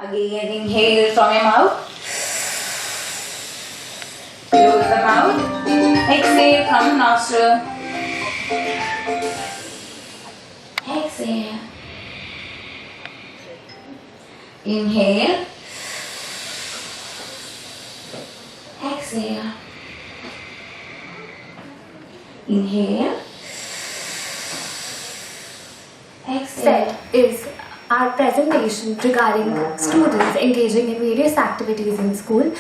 Again, inhale from your mouth. Close the mouth. Exhale from the nostril. Exhale. Inhale. Exhale. Inhale. Exhale. Is our presentation regarding students engaging in various activities in school.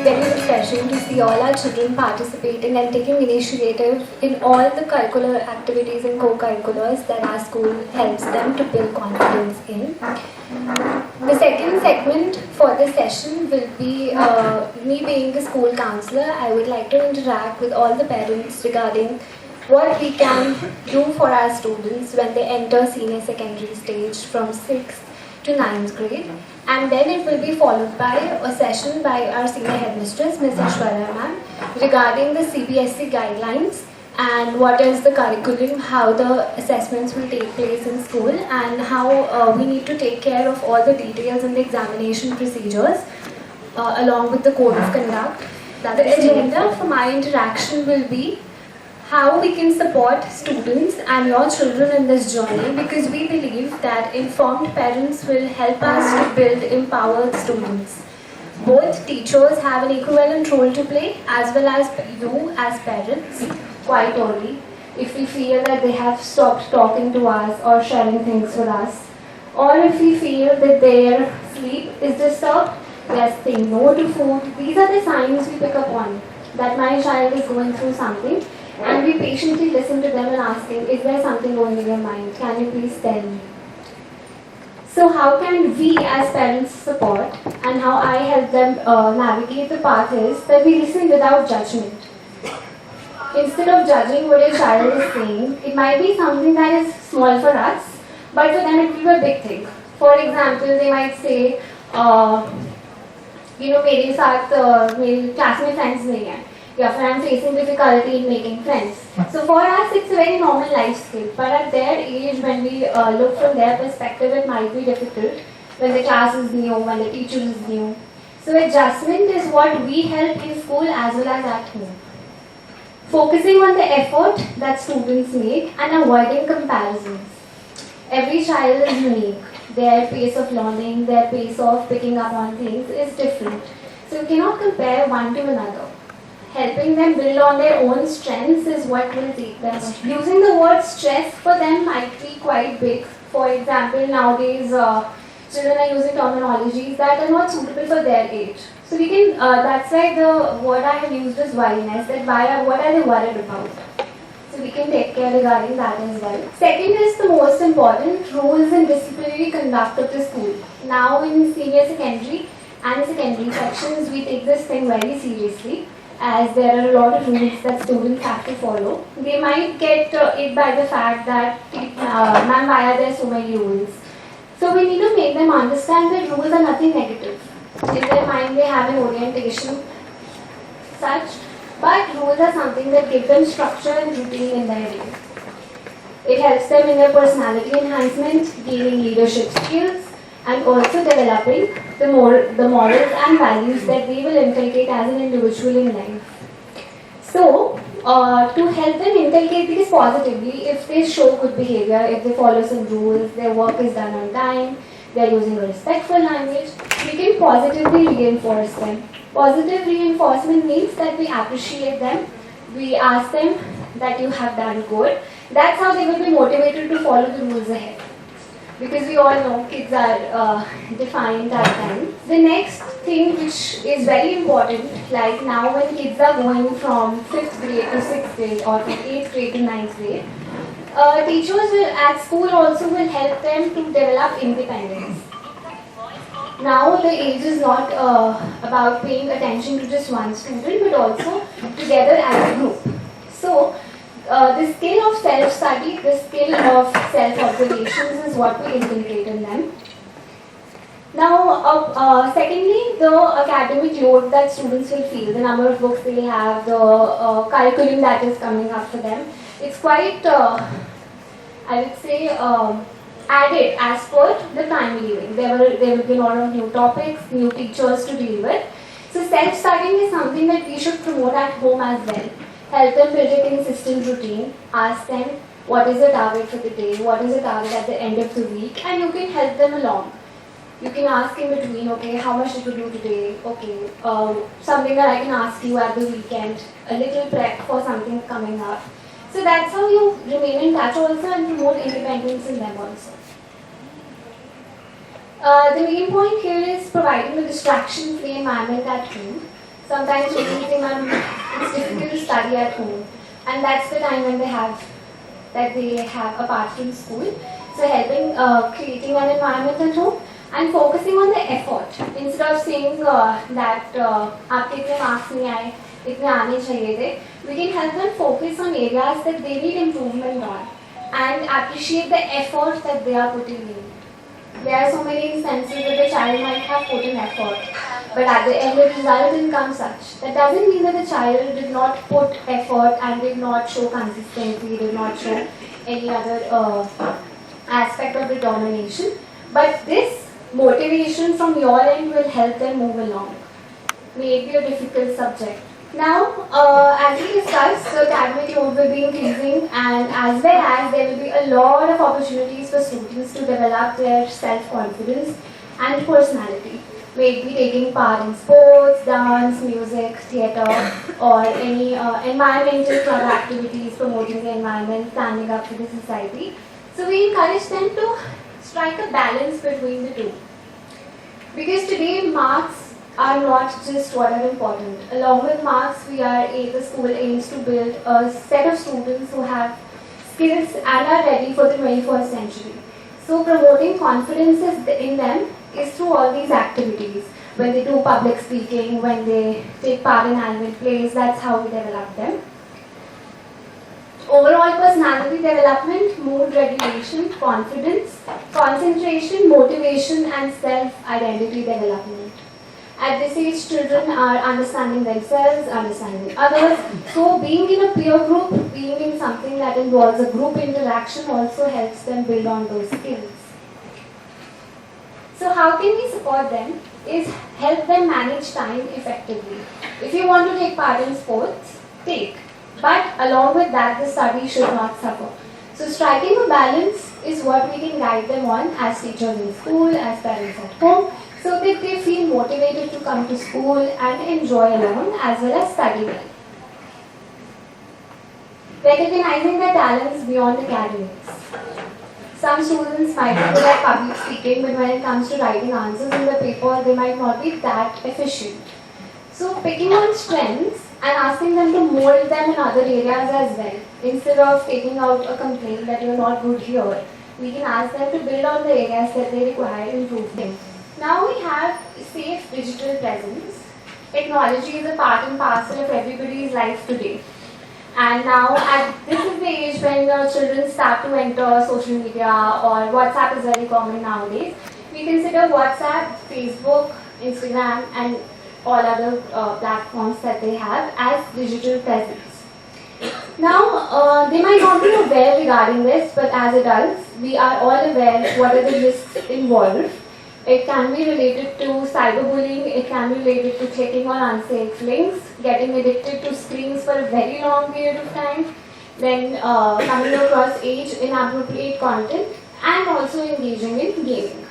Very refreshing to see all our children participating and taking initiative in all the curricular activities and co-curriculars that our school helps them to build confidence in. The second segment for this session will be me being a school counselor. I would like to interact with all the parents regarding what we can do for our students when they enter senior secondary stage from 6th to 9th grade. And then it will be followed by a session by our senior headmistress, Ms. Ashwarya ma'am, regarding the CBSE guidelines and what is the curriculum, how the assessments will take place in school, and how we need to take care of all the details in the examination procedures along with the code of conduct. The agenda for my interaction will be how we can support students and your children in this journey, because we believe that informed parents will help us to build empowered students. Both teachers have an equivalent role to play, as well as you as parents quite early, if we feel that they have stopped talking to us or sharing things with us, or if we feel that their sleep is disturbed, they are saying no to food. These are the signs we pick up on that my child is going through something. And we patiently listen to them and asking, is there something going in your mind? Can you please tell me? So how can we as parents support, and how I help them navigate the path is that we listen without judgment. Instead of judging what your child is saying, it might be something that is small for us, but for them it will be a big thing. For example, they might say, मेरे साथ मेरे class में friends नहीं है, या फिर I'm facing difficulty in making friends. So for us it's a very normal life skill, but at their age, when we look from their perspective, it might be difficult when the class is new, when the teacher is new. So adjustment is what we help in school as well as at home. Focusing on the effort that students make and avoiding comparisons. Every child is unique. Their pace of learning, their pace of picking up on things is different. So you cannot compare one to another. Helping them build on their own strengths is what will take them. Using the word stress for them might be quite big. For example, nowadays children are using terminologies that are not suitable for their age. So we can, that's why the word I have used is worriness, that what are they worried about? So we can take care regarding that as well. Second is the most important, rules and disciplinary conduct of the school. Now in senior secondary and secondary sections, we take this thing very seriously, as there are a lot of rules that students have to follow. They might get it by the fact that, ma'am, why are there so many rules? So we need to make them understand that rules are nothing negative. In their mind, they have an orientation such, but rules are something that give them structure and routine in their day. It helps them in their personality enhancement, gaining leadership skills, and also developing the morals and values that they will inculcate as an individual in life. So, to help them inculcate these positively, if they show good behavior, if they follow some rules, their work is done on time, they are using a respectful language, we can positively reinforce them. Positive reinforcement means that we appreciate them, we ask them that you have done good. That's how they will be motivated to follow the rules ahead. Because we all know kids are defined at times. The next thing which is very important, like now when kids are going from 5th grade to 6th grade or from 8th grade to 9th grade, teachers will at school also will help them to develop independence. Now the age is not about paying attention to just one student but also together as a group. So the skill of self-study, the skill of self-observations is what we inculcate in them. Now, secondly, the academic load that students will feel, the number of books they have, the curriculum that is coming up for them, it's quite, I would say, added as per the time living. There will be a lot of new topics, new teachers to deal with. So self-studying is something that we should promote at home as well. Help them build a consistent routine, ask them what is the target for the day, what is the target at the end of the week, and you can help them along. You can ask in between, okay, how much did you do today? Okay, something that I can ask you at the weekend, a little prep for something coming up. So that's how you remain in touch also and promote independence in them also. The main point here is providing a distraction-free environment at home. Sometimes children think it's difficult to study at home, and that's the time when they have apart from school. So helping creating an environment at home and focusing on the effort instead of saying that आपके इतने marks नहीं आए, इतने आने चाहिए थे. We can help them focus on areas that they need improvement on and appreciate the effort that they are putting in. There are so many instances where the child might have put in effort, but at the end the result didn't come such. That doesn't mean that the child did not put effort and did not show consistency, did not show any other aspect of determination. But this motivation from your end will help them move along. May it be a difficult subject. Now, as we discussed, the academic load will be increasing, and as well as there will be a lot of opportunities for students to develop their self-confidence and personality. May it be taking part in sports, dance, music, theatre, or any environmental club activities, promoting the environment, standing up for the society. So we encourage them to strike a balance between the two. Because today marks are not just what are important. Along with marks, the school aims to build a set of students who have skills and are ready for the 21st century. So promoting confidence in them is through all these activities. When they do public speaking, when they take part in annual plays, that's how we develop them. Overall personality development, mood regulation, confidence, concentration, motivation, and self-identity development. At this age, children are understanding themselves, understanding others. So being in a peer group, being in something that involves a group interaction also helps them build on those skills. So how can we support them? Is help them manage time effectively. If you want to take part in sports, take. But along with that, the study should not suffer. So striking a balance is what we can guide them on as teachers in school, as parents at home, so that they feel motivated to come to school and enjoy alone as well as study well. Recognizing their talents beyond academics. Some students might be good at public speaking, but when it comes to writing answers in the paper, they might not be that efficient. So picking on strengths and asking them to mold them in other areas as well. Instead of taking out a complaint that you're not good here, we can ask them to build on the areas that they require improvement. Now we have safe digital presence. Technology is a part and parcel of everybody's life today. And now, this is the age when children start to enter social media, or WhatsApp is very common nowadays. We consider WhatsApp, Facebook, Instagram, and all other platforms that they have as digital presence. Now, they might not be aware regarding this, but as adults, we are all aware what are the risks involved. It can be related to cyberbullying, it can be related to clicking on unsafe links, getting addicted to screens for a very long period of time, then coming across age inappropriate content, and also engaging in gaming.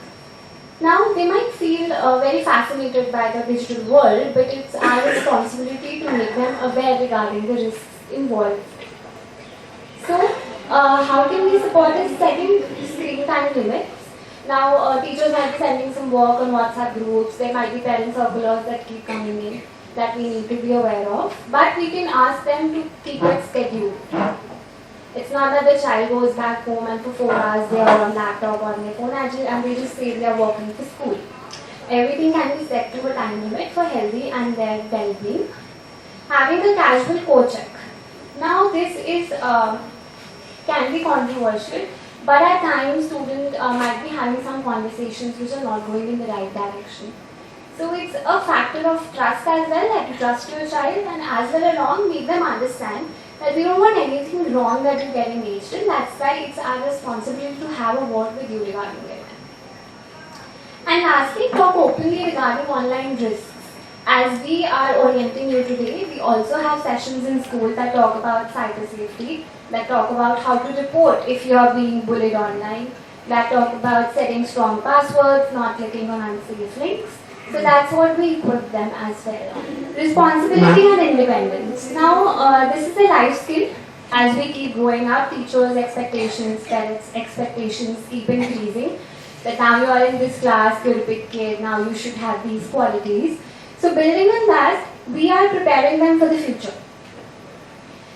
Now, they might feel very fascinated by the digital world, but it's our responsibility to make them aware regarding the risks involved. So, how can we support this setting screen time limits? Now, teachers might be sending some work on WhatsApp groups, there might be parent circulars that keep coming in that we need to be aware of, but we can ask them to keep it scheduled. It's not that the child goes back home and for 4 hours they are on laptop or on their phone and they just say they are working for school. Everything can be set to a time limit for healthy and their well-being. Having a casual co-check. Now this is can be controversial, but at times students might be having some conversations which are not going in the right direction. So it's a factor of trust as well, that you trust your child, and as well along make them understand that we don't want anything wrong that you get engaged in. That's why it's our responsibility to have a word with you regarding it. And lastly, talk openly regarding online risks. As we are orienting you today, we also have sessions in school that talk about cyber safety, that talk about how to report if you are being bullied online, that talk about setting strong passwords, not clicking on unsafe links. So that's what we equip them as well. Responsibility and independence. Now, this is a life skill. As we keep growing up, teachers' expectations, parents' expectations keep increasing. That now you are in this class, you're a big kid, now you should have these qualities. So building on that, we are preparing them for the future.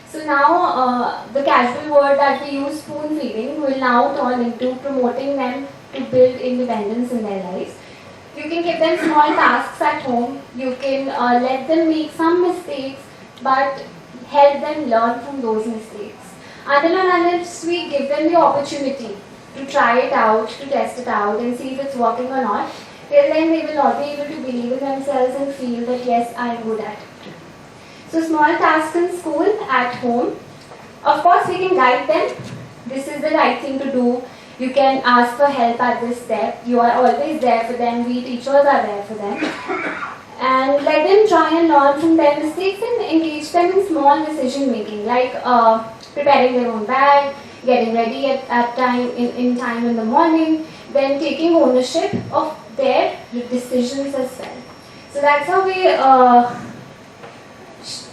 So now, the casual word that we use, spoon feeding, will now turn into promoting them to build independence in their lives. You can give them small tasks at home. You can let them make some mistakes, but help them learn from those mistakes. Until and unless we give them the opportunity to try it out, to test it out, and see if it's working or not, till then they will not be able to believe in themselves and feel that yes, I am good at it. So small tasks in school, at home. Of course, we can guide them. This is the right thing to do. You can ask for help at this step. You are always there for them. We teachers are there for them. And let them try and learn from their mistakes and engage them in small decision making, like preparing their own bag, getting ready at time in time in the morning, then taking ownership of their decisions as well. So that's how we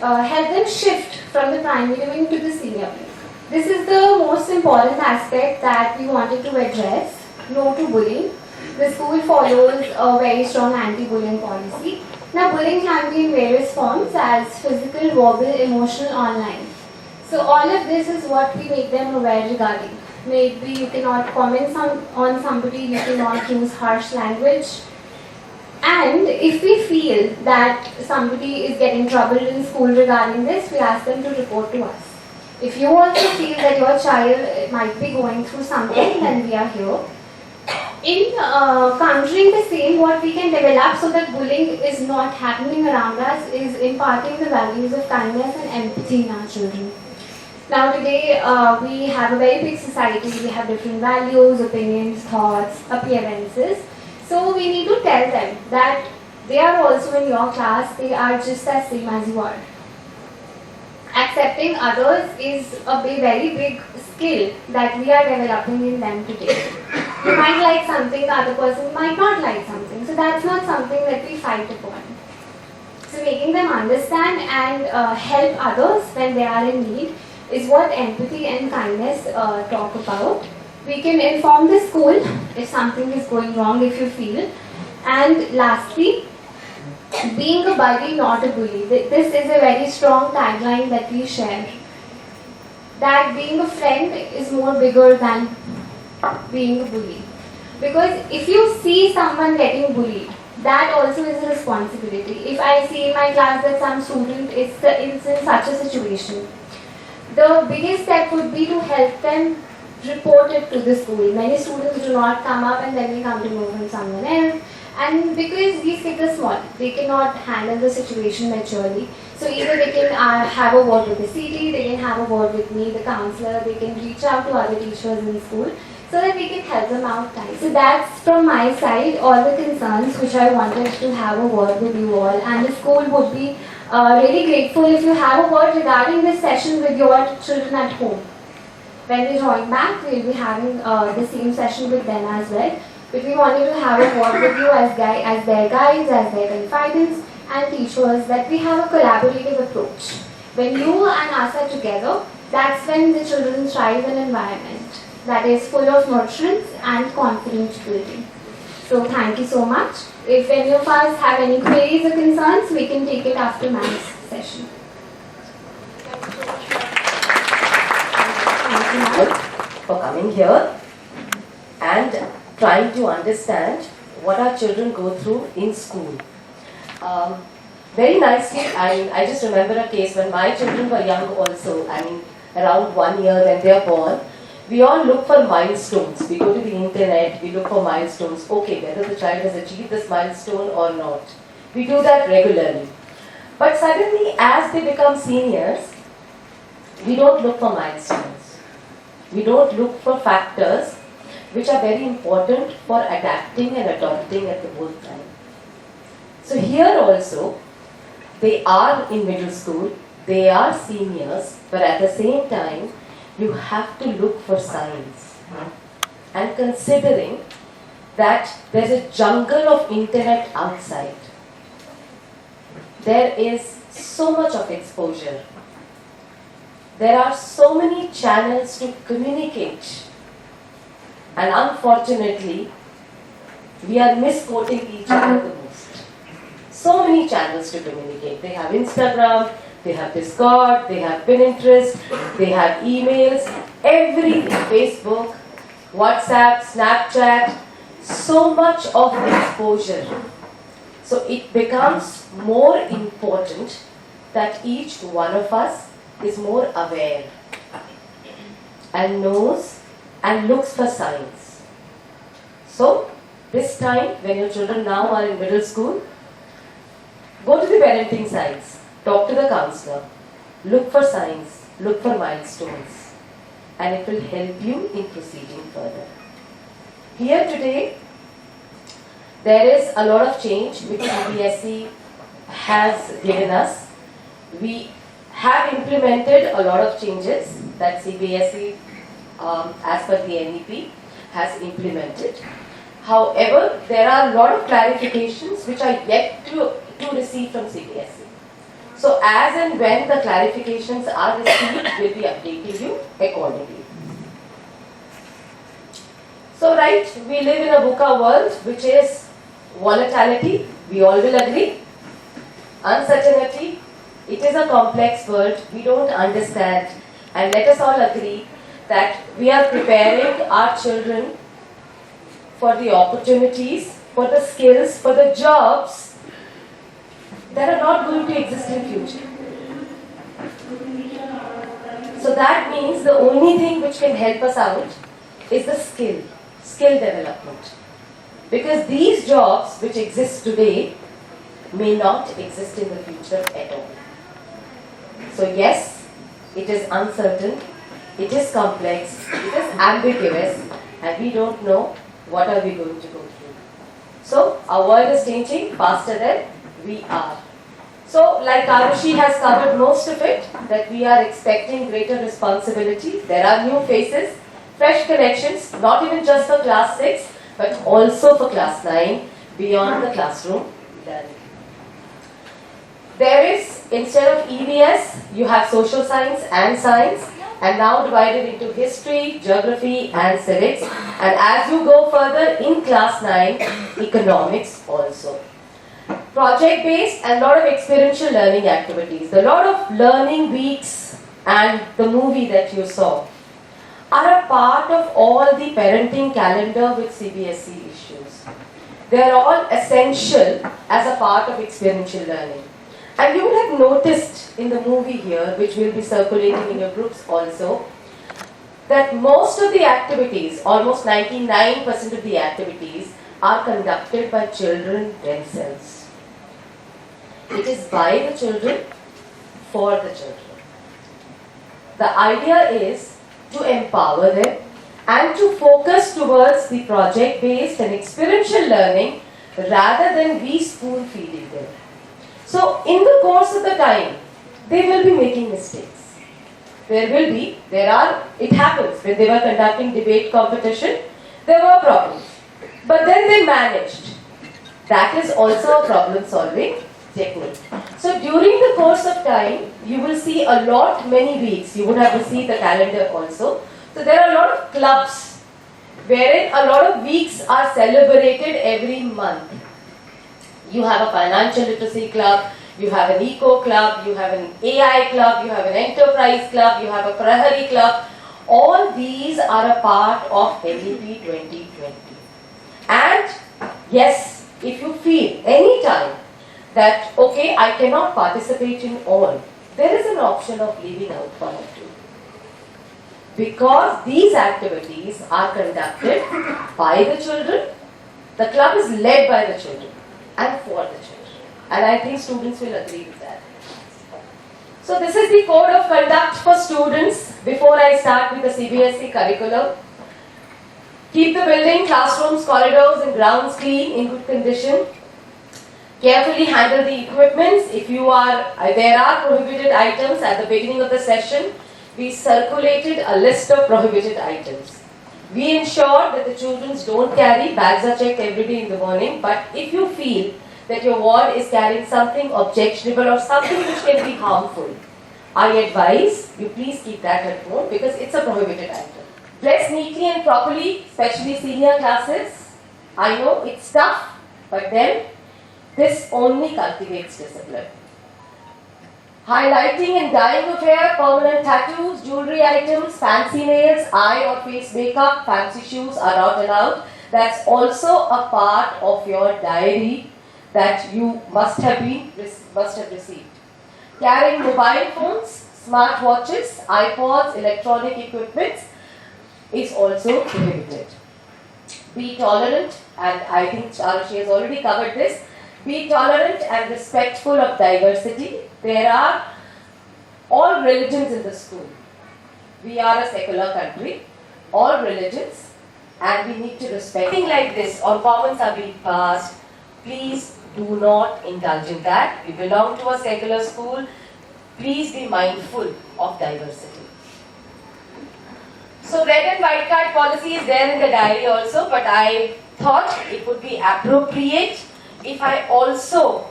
help them shift from the primary wing to the senior wing. This is the most important aspect that we wanted to address, no to bullying. The school follows a very strong anti-bullying policy. Now bullying can be in various forms as physical, verbal, emotional, online. So all of this is what we make them aware regarding. Maybe you cannot comment on somebody, you cannot use harsh language. And if we feel that somebody is getting troubled in school regarding this, we ask them to report to us. If you also feel that your child might be going through something, then we are here. In countering the same, what we can develop so that bullying is not happening around us is imparting the values of kindness and empathy in our children. Now today, we have a very big society, we have different values, opinions, thoughts, appearances. So we need to tell them that they are also in your class, they are just as same as you are. Accepting others is a very big skill that we are developing in them today. You might like something, the other person might not like something. So that's not something that we fight upon. So making them understand and help others when they are in need is what empathy and kindness talk about. We can inform the school if something is going wrong, if you feel. And lastly, being a buddy, not a bully. This is a very strong tagline that we share. That being a friend is more bigger than being a bully. Because if you see someone getting bullied, that also is a responsibility. If I see in my class that some student is in such a situation, the biggest step would be to help them report it to the school. Many students do not come up and then we come to know from someone else. And because these kids are small, they cannot handle the situation maturely. So either they can have a word with the CT, they can have a word with me, the counselor, they can reach out to other teachers in school so that we can help them out. So that's from my side, all the concerns which I wanted to have a word with you all. And the school would be really grateful if you have a word regarding this session with your children at home. When they join back, we'll be having the same session with them as well. But we wanted to have a word with you as their guides, as their confidants and teachers, that we have a collaborative approach. When you and us are together, that's when the children thrive in an environment that is full of nurturance and confidence building. So thank you so much. If any of us have any queries or concerns, we can take it after ma'am's session. Thank you, ma'am. For coming here and trying to understand what our children go through in school. Very nicely, I just remember a case when my children were young also, around 1 year when they are born. We all look for milestones. We go to the internet, we look for milestones. Okay, whether the child has achieved this milestone or not. We do that regularly. But suddenly, as they become seniors, we don't look for milestones. We don't look for factors which are very important for adapting and adopting at the both time. So here also, they are in middle school, they are seniors, but at the same time, you have to look for signs. And considering that there's a jungle of internet outside, there is so much of exposure. There are so many channels to communicate. And unfortunately, we are misquoting each other the most. So many channels to communicate. They have Instagram, they have Discord, they have Pinterest, they have emails, everything, Facebook, WhatsApp, Snapchat, so much of exposure. So it becomes more important that each one of us is more aware and knows and looks for signs. So this time when your children now are in middle school, go to the parenting sites, talk to the counselor, look for signs, look for milestones, and it will help you in proceeding further. Here today, there is a lot of change which CBSE has given us. We have implemented a lot of changes that CBSE, as per the NEP, has implemented. However, there are a lot of clarifications which are yet to receive from CBSE. So as and when the clarifications are received, we'll be updating you accordingly. So right, we live in a VUCA world which is volatility, we all will agree. Uncertainty, it is a complex world, we don't understand, and let us all agree that we are preparing our children for the opportunities, for the skills, for the jobs that are not going to exist in future. So that means the only thing which can help us out is the skill development. Because these jobs which exist today may not exist in the future at all. So yes, it is uncertain, it is complex, it is ambiguous, and we don't know what are we going to go through. So our world is changing faster than we are. So like Arushi has covered most of it, that we are expecting greater responsibility. There are new faces, fresh connections, not even just for class 6, but also for class 9, beyond the classroom learning. There is, instead of EVS, you have social science and science, and now divided into history, geography and civics. And as you go further in class 9, economics also. Project based and a lot of experiential learning activities. A lot of learning weeks and the movie that you saw are a part of all the parenting calendar with CBSE issues. They are all essential as a part of experiential learning. And you would have noticed in the movie here, which will be circulating in your groups also, that most of the activities, almost 99% of the activities, are conducted by children themselves. It is by the children, for the children. The idea is to empower them and to focus towards the project-based and experiential learning rather than we spoon-feeding them. So, in the course of the time, they will be making mistakes. It happens, when they were conducting debate competition, there were problems. But then they managed. That is also a problem solving technique. So during the course of time, you will see many weeks. You would have to see the calendar also. So there are a lot of clubs wherein a lot of weeks are celebrated every month. You have a financial literacy club, you have an eco club, you have an AI club, you have an enterprise club, you have a Prahari club. All these are a part of NEP 2020. And yes, if you feel any time that, okay, I cannot participate in all, there is an option of leaving out one or two. Because these activities are conducted by the children, the club is led by the children and for the children. And I think students will agree with that. So this is the code of conduct for students before I start with the CBSE curriculum. Keep the building, classrooms, corridors and grounds clean, in good condition. Carefully handle the equipments. There are prohibited items at the beginning of the session. We circulated a list of prohibited items. We ensure that the children don't carry, bags are checked every day in the morning, but if you feel that your ward is carrying something objectionable or something which can be harmful, I advise you please keep that at home because it's a prohibited item. Dress neatly and properly, especially senior classes. I know it's tough, but then this only cultivates discipline. Highlighting and dyeing of hair, permanent tattoos, jewelry items, fancy nails, eye or face makeup, fancy shoes are not allowed. That's also a part of your diary that you must have received. Carrying mobile phones, smart watches, iPods, electronic equipment is also prohibited. Be tolerant, and I think Charushi has already covered this. Be tolerant and respectful of diversity. There are all religions in the school. We are a secular country, all religions, and we need to respect. Things like this, or comments are being passed, please do not indulge in that. We belong to a secular school. Please be mindful of diversity. So red and white card policy is there in the diary also, but I thought it would be appropriate if I also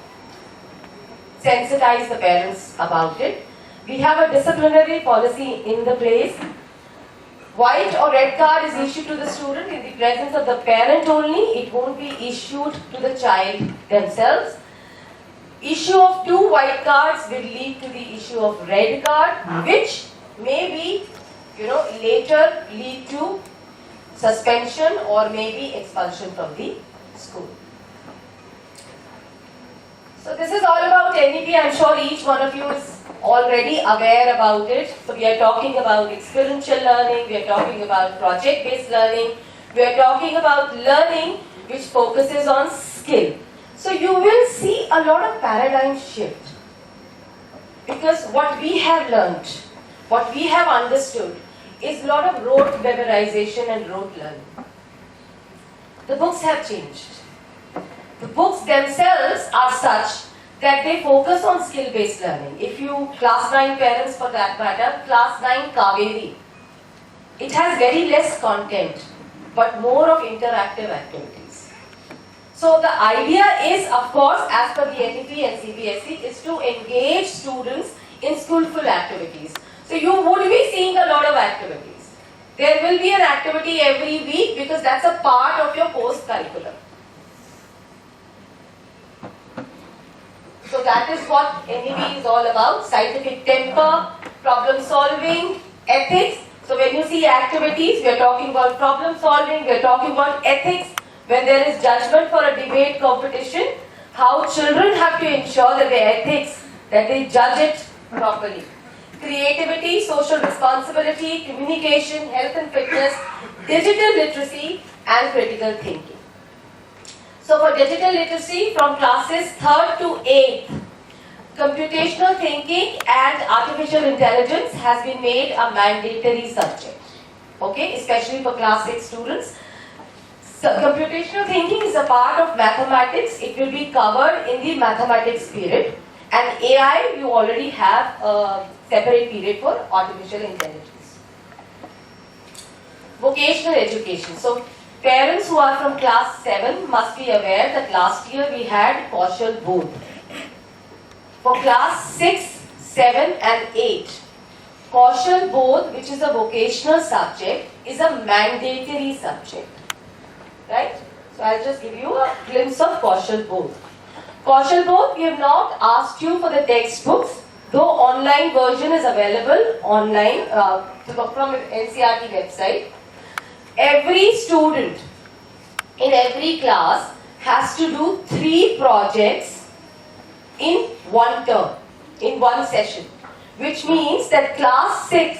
sensitize the parents about it. We have a disciplinary policy in the place. White or red card is issued to the student in the presence of the parent only. It won't be issued to the child themselves. Issue of 2 white cards will lead to the issue of red card, which may be, later lead to suspension or maybe expulsion from the school. So this is all about NEP. I'm sure each one of you is already aware about it. So we are talking about experiential learning, we are talking about project-based learning, we are talking about learning which focuses on skill. So you will see a lot of paradigm shift. Because what we have learned, what we have understood is a lot of rote memorization and rote learning. The books have changed. The books themselves are such that they focus on skill-based learning. If you, class 9 parents for that matter, class 9 Kaveri, it has very less content, but more of interactive activities. So the idea is, of course, as per the NEP and CBSE, is to engage students in skillful activities. So you would be seeing a lot of activities. There will be an activity every week because that's a part of your post curriculum. So that is what NEP is all about: scientific temper, problem solving, ethics. So when you see activities, we are talking about problem solving, we are talking about ethics. When there is judgment for a debate competition, how children have to ensure that their ethics, that they judge it properly. Creativity, social responsibility, communication, health and fitness, digital literacy and critical thinking. So for digital literacy from classes 3rd to 8th, computational thinking and artificial intelligence has been made a mandatory subject. Okay, especially for class 6 students. So computational thinking is a part of mathematics. It will be covered in the mathematics period. And AI, you already have a separate period for artificial intelligence. Vocational education. So parents who are from class 7 must be aware that last year we had Kaushal Bodh. For class 6, 7 and 8, Kaushal Bodh, which is a vocational subject, is a mandatory subject. Right? So I'll just give you a glimpse of Kaushal Bodh. Kaushal Bodh, we have not asked you for the textbooks, though online version is available online from NCERT website. Every student in every class has to do 3 projects in one term, in one session, which means that class 6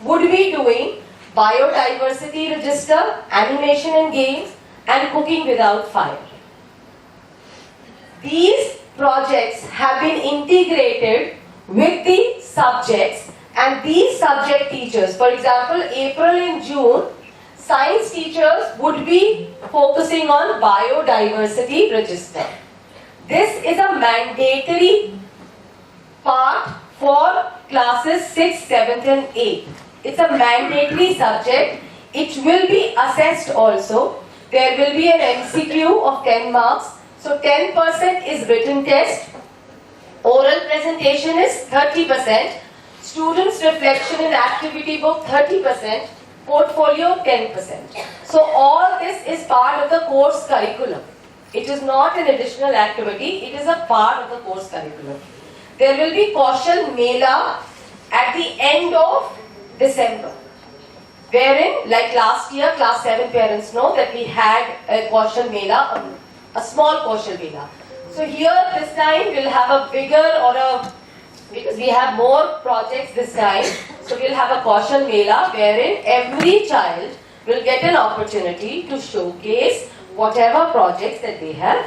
would be doing biodiversity register, animation and games, and cooking without fire. These projects have been integrated with the subjects, and these subject teachers, for example, April and June, science teachers would be focusing on biodiversity register. This is a mandatory part for classes 6, 7 and 8. It's a mandatory subject. It will be assessed also. There will be an MCQ of 10 marks. So 10% is written test. Oral presentation is 30%. Students' reflection in activity book 30%. Portfolio 10%. So all this is part of the course curriculum. It is not an additional activity, it is a part of the course curriculum. There will be Kaushal Mela at the end of December, wherein, like last year, class 7 parents know that we had a Kaushal Mela, a small Kaushal Mela. So here this time we'll have a bigger because we have more projects this time, so we'll have a Kaushal Mela wherein every child will get an opportunity to showcase whatever projects that they have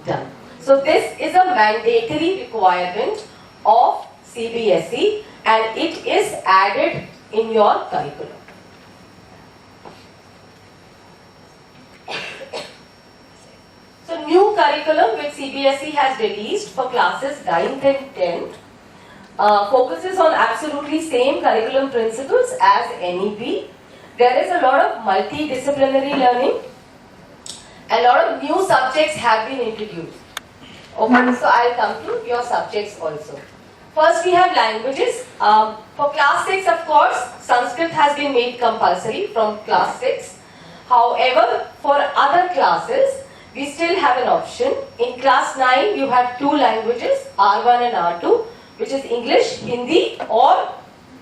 done. So this is a mandatory requirement of CBSE and it is added in your curriculum. So new curriculum which CBSE has released for classes 9th and 10th focuses on absolutely same curriculum principles as NEP. There is a lot of multidisciplinary learning. A lot of new subjects have been introduced. Okay, so I'll come to your subjects also. First we have languages. For class 6, of course, Sanskrit has been made compulsory from class 6. However, for other classes, we still have an option. In class 9, you have 2 languages, R1 and R2, which is English, Hindi or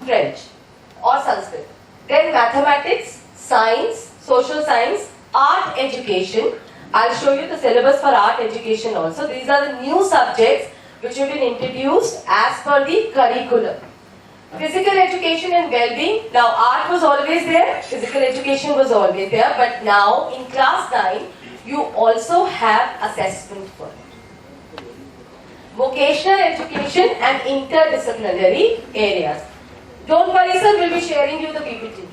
French or Sanskrit. Then mathematics, science, social science, art education. I'll show you the syllabus for art education also. These are the new subjects which have been introduced as per the curriculum. Physical education and well-being. Now art was always there, physical education was always there, but now in class 9, you also have assessment for it. Vocational education and interdisciplinary areas. Don't worry sir, we'll be sharing you the PPT.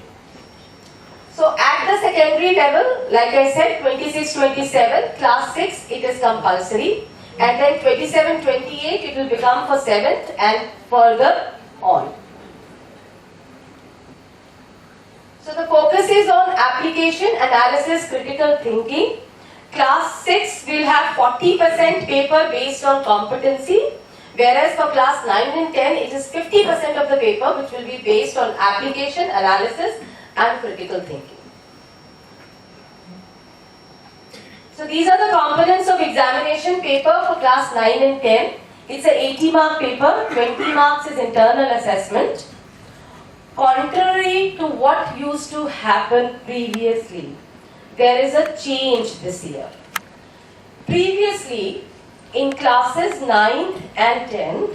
So at the secondary level, like I said, 26-27, class 6, it is compulsory. And then 27-28, it will become for 7th and further on. So the focus is on application, analysis, critical thinking. Class 6 will have 40% paper based on competency, whereas for class 9 and 10, it is 50% of the paper which will be based on application, analysis and critical thinking. So these are the components of examination paper for class 9 and 10. It's a 80-mark paper, 20 marks is internal assessment. Contrary to what used to happen previously, there is a change this year. Previously, in classes 9 and 10,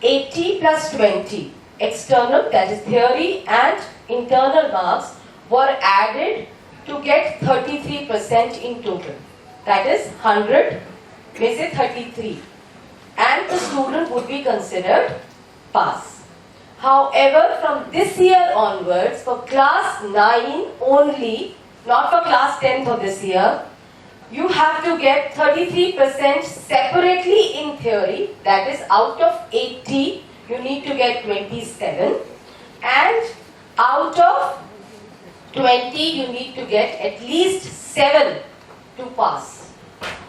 80 plus 20 external, that is theory and internal marks were added to get 33% in total. that is 100 में से 33, and the student would be considered pass. However, from this year onwards, for class 9 only, not for class 10 for this year, you have to get 33% separately in theory, that is out of 80, you need to get 27, and out of 20, you need to get at least 7 to pass.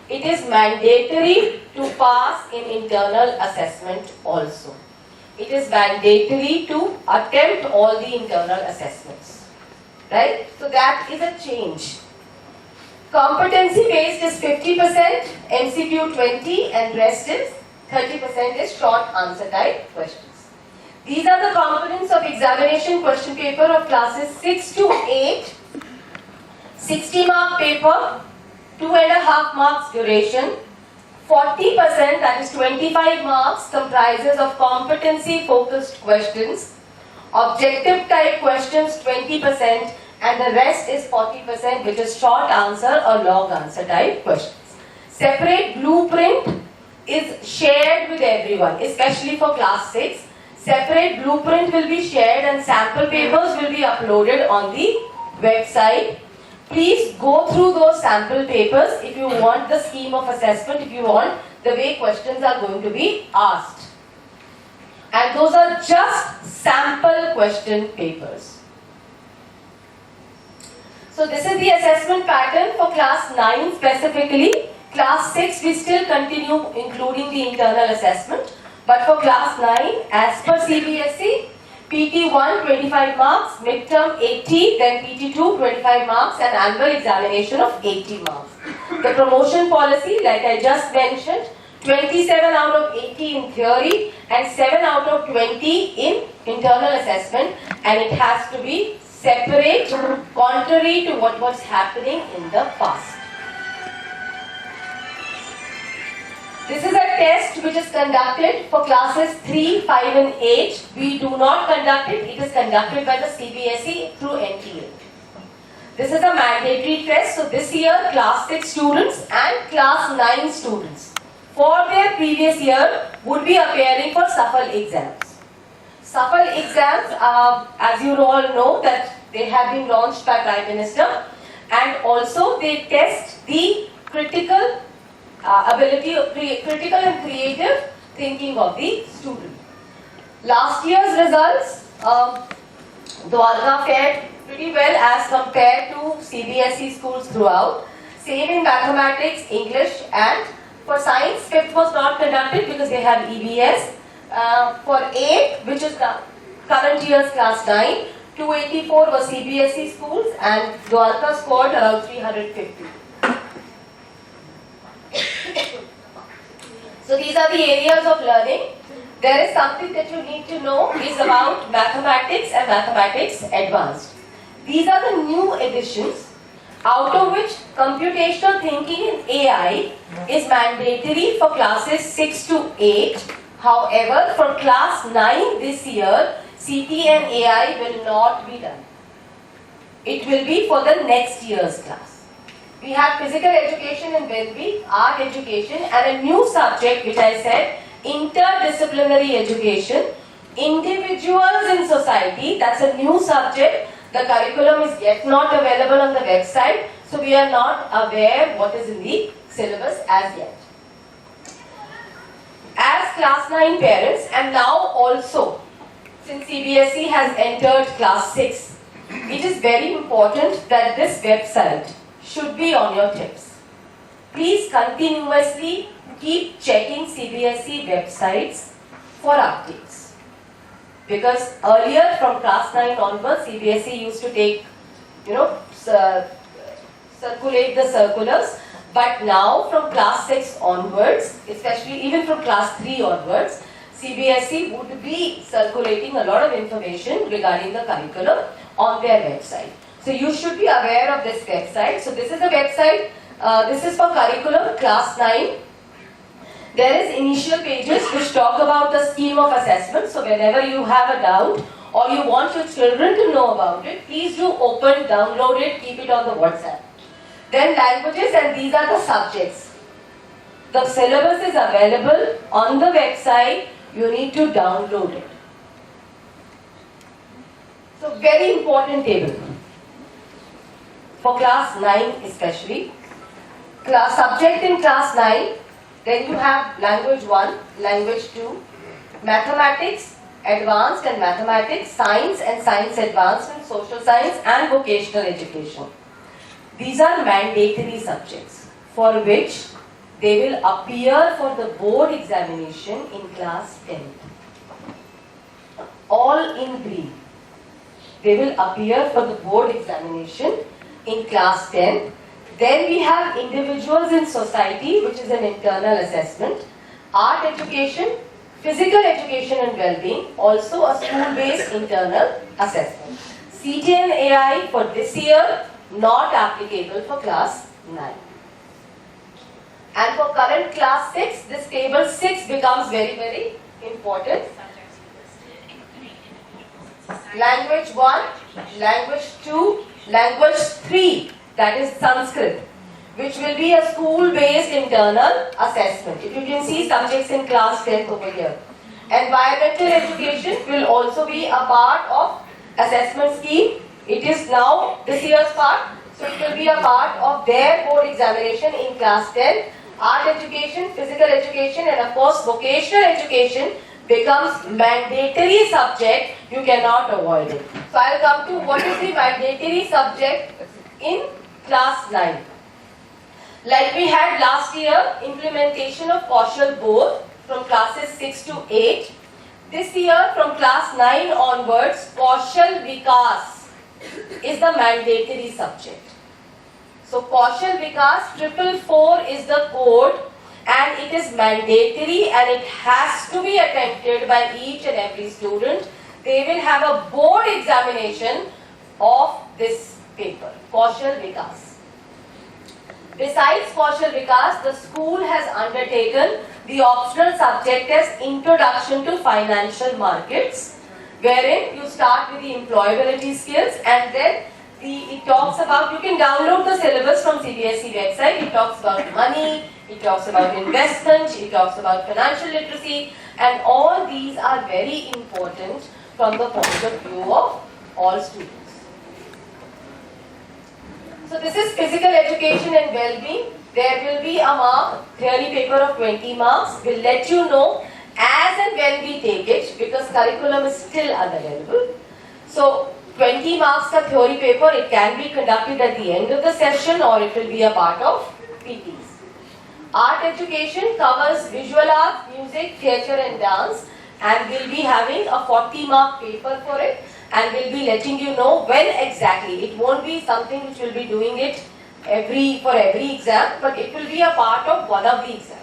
It is mandatory to pass in internal assessment also. It is mandatory to attempt all the internal assessments. Right? So that is a change. Competency based is 50%, MCQ 20, and rest is 30% is short answer type questions. These are the components of examination question paper of classes 6 to 8. 60 mark paper, 2.5 marks duration. 40%, that is 25 marks, comprises of competency focused questions. Objective type questions 20%, and the rest is 40%, which is short answer or long answer type questions. Separate blueprint is shared with everyone, especially for class 6. Separate blueprint will be shared and sample papers will be uploaded on the website. Please go through those sample papers if you want the scheme of assessment, if you want the way questions are going to be asked. And those are just sample question papers. So this is the assessment pattern for class 9 specifically. Class 6 we still continue including the internal assessment. But for class 9, as per CBSE, PT1 25 marks, midterm 80, then PT2 25 marks, and annual examination of 80 marks. The promotion policy, like I just mentioned, 27 out of 80 in theory and 7 out of 20 in internal assessment, and it has to be separate, contrary to what was happening in the past. This is a test which is conducted for classes 3, 5 and 8. We do not conduct it. It is conducted by the CBSE through NTA. This is a mandatory test. So this year class 6 students and class 9 students for their previous year would be appearing for SAFL exams. SAFL exams, as you all know, that they have been launched by Prime Minister, and also they test the critical ability of critical and creative thinking of the student. Last year's results, Dwarka fared pretty well as compared to CBSE schools throughout. Same in mathematics, English, and for science, 5th was not conducted because they have EVS. For 8th, which is the current year's class 9, 284 was CBSE schools, and Dwarka scored around 350. So these are the areas of learning. There is something that you need to know is about mathematics and mathematics advanced. These are the new additions, out of which computational thinking in AI is mandatory for classes 6 to 8. However, for class 9 this year, CT and AI will not be done. It will be for the next year's class. We have physical education in Benby, art education, and a new subject which I said, interdisciplinary education, individuals in society. That's a new subject. The curriculum is yet not available on the website, so we are not aware what is in the syllabus as yet. As class 9 parents, and now also, since CBSE has entered class 6, it is very important that this website should be on your tips. Please continuously keep checking CBSE websites for updates. Because earlier from class 9 onwards, CBSE used to take, circulate the circulars. But now from class 6 onwards, especially even from class 3 onwards, CBSE would be circulating a lot of information regarding the curriculum on their website. So you should be aware of this website. So this is the website, this is for curriculum class 9. There is initial pages which talk about the scheme of assessment. So whenever you have a doubt or you want your children to know about it, please do open, download it, keep it on the WhatsApp. Then languages, and these are the subjects. The syllabus is available on the website. You need to download it. So very important table. For class 9 especially. Class subject in class 9, then you have language 1, language 2, mathematics, advanced and mathematics, science and science advancement, social science and vocational education. These are mandatory subjects for which they will appear for the board examination in class 10. All in green. They will appear for the board examination in class 10. Then we have individuals in society, which is an internal assessment, art education, physical education and well-being, also a school-based internal assessment. CT and AI for this year, not applicable for class 9. And for current class 6, this table 6 becomes very, very important. Language 1, language 2, language 3, that is Sanskrit, which will be a school-based internal assessment. If you can see subjects in class 10 over here. Environmental education will also be a part of assessment scheme. It is now this year's part, so it will be a part of their board examination in class 10. Art education, physical education, and of course vocational education becomes mandatory subject. You cannot avoid it. So I'll come to what is the mandatory subject in class 9. Like we had last year, implementation of Kaushal both from classes 6 to 8. This year from class 9 onwards, Kaushal Vikas is the mandatory subject. So Kaushal Vikas 444 is the code, and it is mandatory and it has to be attempted by each and every student. They will have a board examination of this paper, Kaushal Vikas. Besides Kaushal Vikas, the school has undertaken the optional subject as Introduction to Financial Markets, wherein you start with the employability skills, and then it talks about, you can download the syllabus from CBSE website. It talks about money, it talks about investment, it talks about financial literacy, and all these are very important from the point of view of all students. So this is physical education and well-being. There will be a theory paper of 20 marks. We'll let you know as and when we take it, because curriculum is still unavailable. So 20 marks ka theory paper, it can be conducted at the end of the session or it will be a part of PTs. Art education covers visual art, music, theatre and dance, and we'll be having a 40-mark paper for it, and we'll be letting you know when exactly. It won't be something which we'll be doing it for every exam, but it will be a part of one of the exams.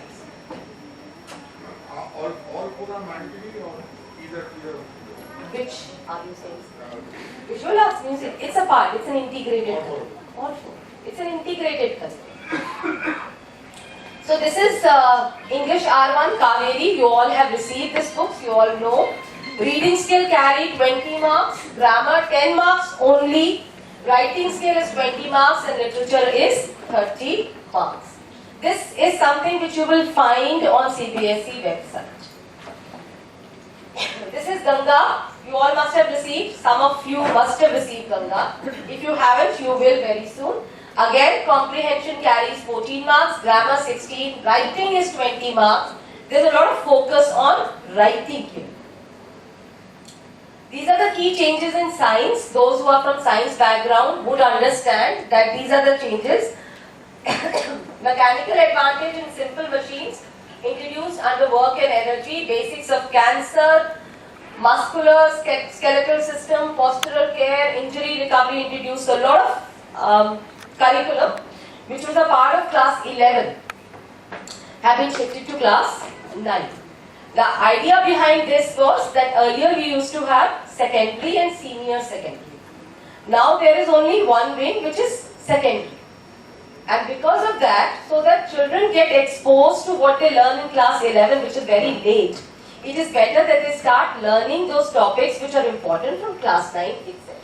All four are mandatory or either? Which are you saying? Visual arts, music, it's a part, it's an integrated curriculum. All four. It's an integrated curriculum. So this is English R1 Kaveri. You all have received this book, you all know. Reading skill carry 20 marks, grammar 10 marks only, writing skill is 20 marks and literature is 30 marks. This is something which you will find on CBSE website. This is Ganga. You all must have received, some of you must have received Ganga. If you haven't, you will very soon. Again, comprehension carries 14 marks, grammar 16, writing is 20 marks. There's a lot of focus on writing here. These are the key changes in science. Those who are from science background would understand that these are the changes. Mechanical advantage in simple machines introduced under work and energy, basics of cancer, muscular, skeletal system, postural care, injury recovery introduced. A lot of curriculum which was a part of class 11 have been shifted to class 9. The idea behind this was that earlier we used to have secondary and senior secondary. Now there is only one wing which is secondary. And because of that, so that children get exposed to what they learn in class 11, which is very late, it is better that they start learning those topics which are important from class 9 itself.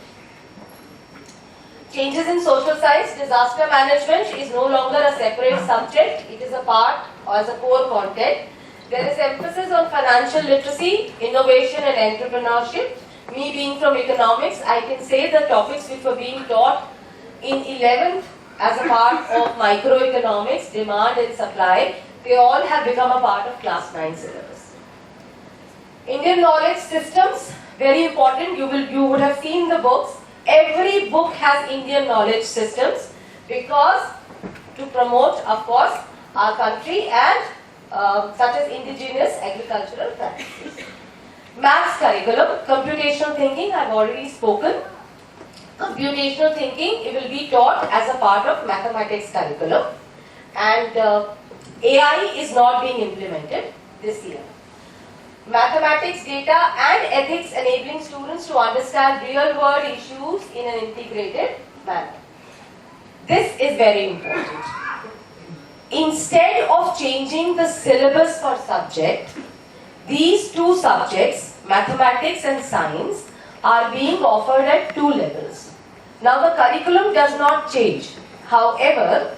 Changes in social science, disaster management is no longer a separate subject, it is a part or as a core content. There is emphasis on financial literacy, innovation and entrepreneurship. Me being from economics, I can say the topics which were being taught in 11th as a part of microeconomics, demand and supply, they all have become a part of class 9 syllabus. Indian knowledge systems, very important, you would have seen the books. Every book has Indian knowledge systems because to promote, of course, our country and such as indigenous agricultural practices. Maths curriculum, computational thinking, I have already spoken. Computational thinking, it will be taught as a part of mathematics curriculum, and AI is not being implemented this year. Mathematics, data and ethics enabling students to understand real world issues in an integrated manner. This is very important. Instead of changing the syllabus for subject, these two subjects, mathematics and science, are being offered at 2 levels. Now the curriculum does not change. However,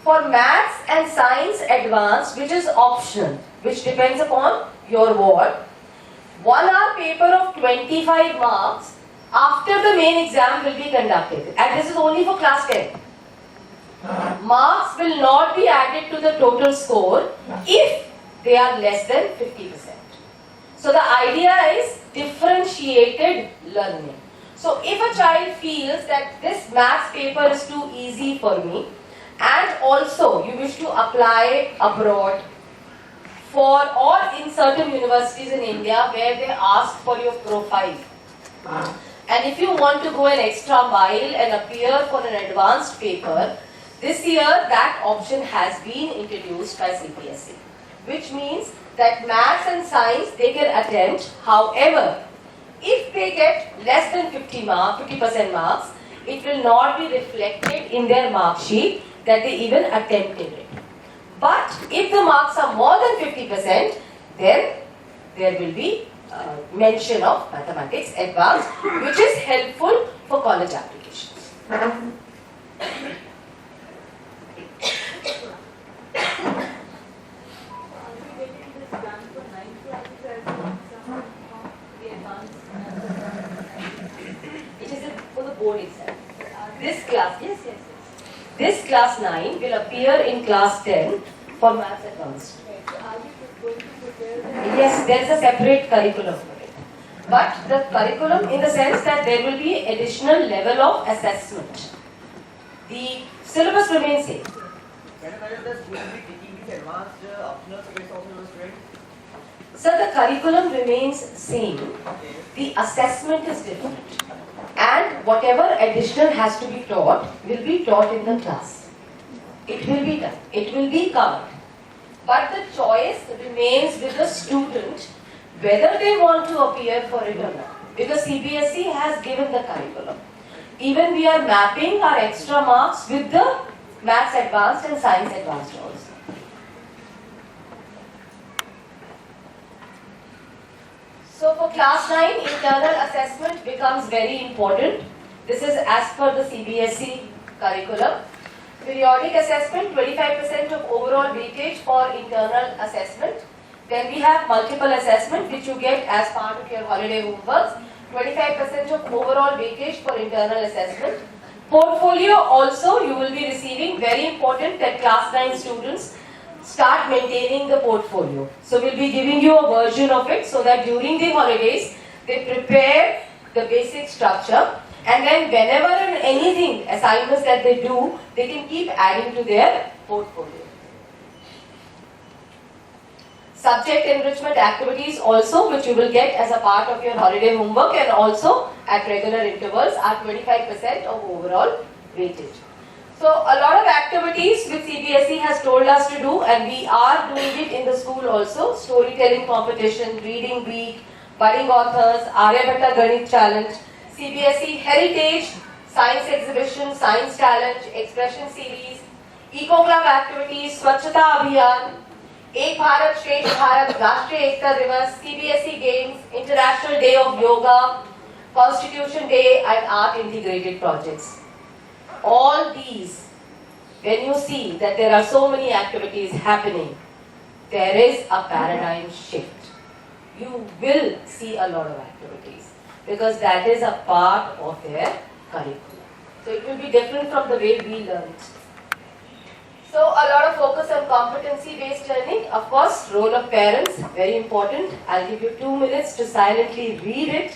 for maths and science advanced, which is optional, which depends upon your ward, 1 hour paper of 25 marks after the main exam will be conducted, and this is only for class 10. Marks will not be added to the total score if they are less than 50%. So the idea is differentiated learning. So if a child feels that this maths paper is too easy for me, and also you wish to apply abroad for or in certain universities in India where they ask for your profile, and if you want to go an extra mile and appear for an advanced paper, this year that option has been introduced by CBSE, which means that maths and science they can attempt. However, if they get less than 50% marks, it will not be reflected in their mark sheet that they even attempted it. But if the marks are more than 50%, then there will be mention of mathematics advanced, which is helpful for college applications. It is for the board exam. This class, yes. This class 9 will appear in class 10 for maths advanced. Yes, there is a separate curriculum for it. But the curriculum in the sense that there will be additional level of assessment. The syllabus remains same. Can I know that school will be taking this advanced optional subjects also to the students? So the curriculum remains same. The assessment is different. And whatever additional has to be taught will be taught in the class. It will be done. It will be covered. But the choice remains with the student whether they want to appear for it or not. Because CBSE has given the curriculum. Even we are mapping our extra marks with the maths advanced and science advanced also. So for class 9, internal assessment becomes very important. This is as per the CBSE curriculum. Periodic assessment, 25% of overall weightage for internal assessment. Then we have multiple assessment which you get as part of your holiday homeworks. 25% of overall weightage for internal assessment. Portfolio also you will be receiving, very important that class 9 students start maintaining the portfolio. So we'll be giving you a version of it so that during the holidays they prepare the basic structure, and then whenever and anything assignments that they do, they can keep adding to their portfolio. Subject enrichment activities also, which you will get as a part of your holiday homework and also at regular intervals, are 25% of overall weightage. So a lot of activities which CBSE has told us to do, and we are doing it in the school also. Storytelling competition, reading week, budding authors, Aryabhatta Ganit challenge, CBSE heritage, science exhibition, science challenge, expression series, eco club activities, Swachhata Abhiyan, Ek Bharat Shresth Bharat, Rashtriya Ekta Divas, CBSE games, International Day of Yoga, Constitution Day and art integrated projects. all these, when you see that there are so many activities happening, there is a paradigm shift. You will see a lot of activities because that is a part of their curriculum. So it will be different from the way we learn. So a lot of focus on competency-based learning. Of course, role of parents, very important. I'll give you 2 minutes to silently read it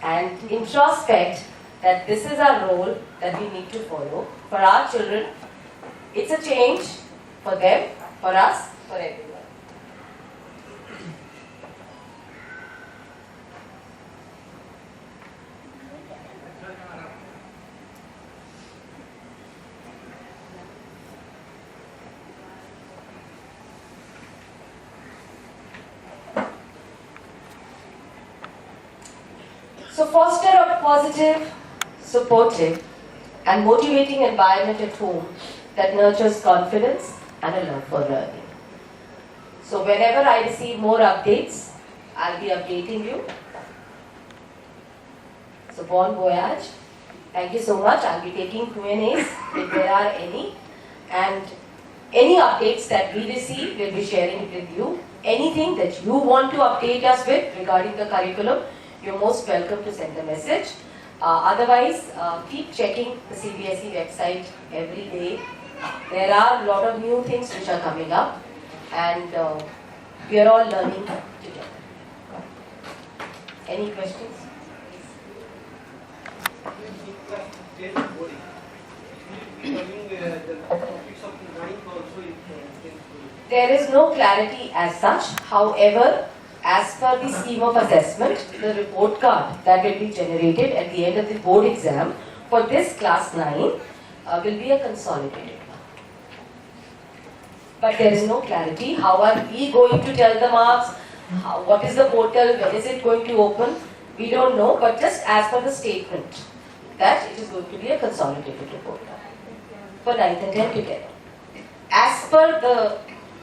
and introspect that this is our role that we need to follow for our children. It's a change for them, for us, for everyone. So foster a positive, supportive and motivating environment at home that nurtures confidence and a love for learning. So whenever I receive more updates, I'll be updating you. So bon voyage. Thank you so much. I'll be taking Q&As if there are any. And any updates that we receive, we'll be sharing it with you. Anything that you want to update us with regarding the curriculum, you're most welcome to send a message. Otherwise, keep checking the CBSE website every day. There are a lot of new things which are coming up and we are all learning together. Any questions? There is no clarity as such. However, as per the scheme of assessment, the report card that will be generated at the end of the board exam for this class 9 will be a consolidated one. But there is no clarity. How are we going to tell the marks? What is the portal? When is it going to open? We don't know, but just as per the statement that it is going to be a consolidated report card for 9th and 10th together. As per the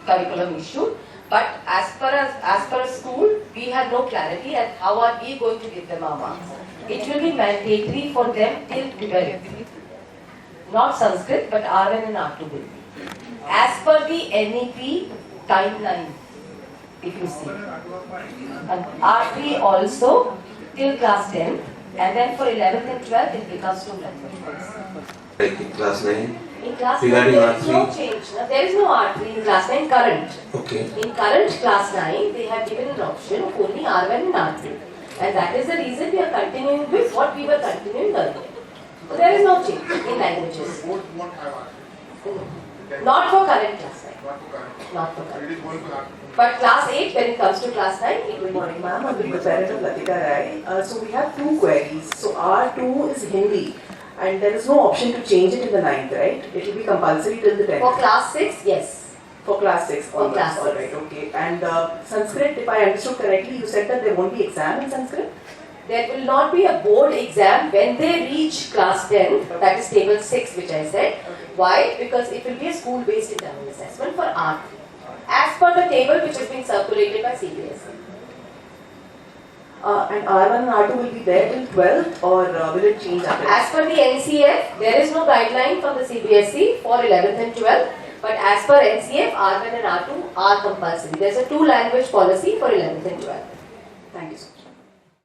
curriculum issued, but as per a school, we have no clarity and how are we going to give them our marks. It will be mandatory for them till 12th. Not Sanskrit, but R1 and R2 will be. As per the NEP timeline, if you see. And R3 also till class 10, and then for 11th and 12th it becomes 2 languages. Like in class 9? In class 9 Regarding there is no R3? change. There is no R3 in class 9 current. Okay. In current class 9, they have given an option of only R1 and R2. And that is the reason we are continuing with what we were continuing earlier. So there is no change in languages. Both won't have R3. Not for current class 9. Not for current. Not for It current. is going to happen. But class 8, when it comes to class 9, it will Good be. morning, ma'am. I'm the parent of Latika Rai. So we have 2 queries. So R2 is Hindi, and there is no option to change it in the 9th, right? It will be compulsory till the 10th. For class 6, yes. For class 6. For class All 6. right, okay. And Sanskrit, if I understood correctly, you said that there won't be exam in Sanskrit? There will not be a board exam when they reach class 10, that is table 6 which I said. Why? Because it will be a school-based internal assessment for R3. As per the table which has been circulated by CBSE. And R1 and R2 will be there till 12th, or will it change after that? As per the NCF, there is no guideline from the CBSE for 11th and 12th. But as per NCF, R1 and R2 are compulsory. There is a 2-language policy for 11th and 12th. Thank you so much.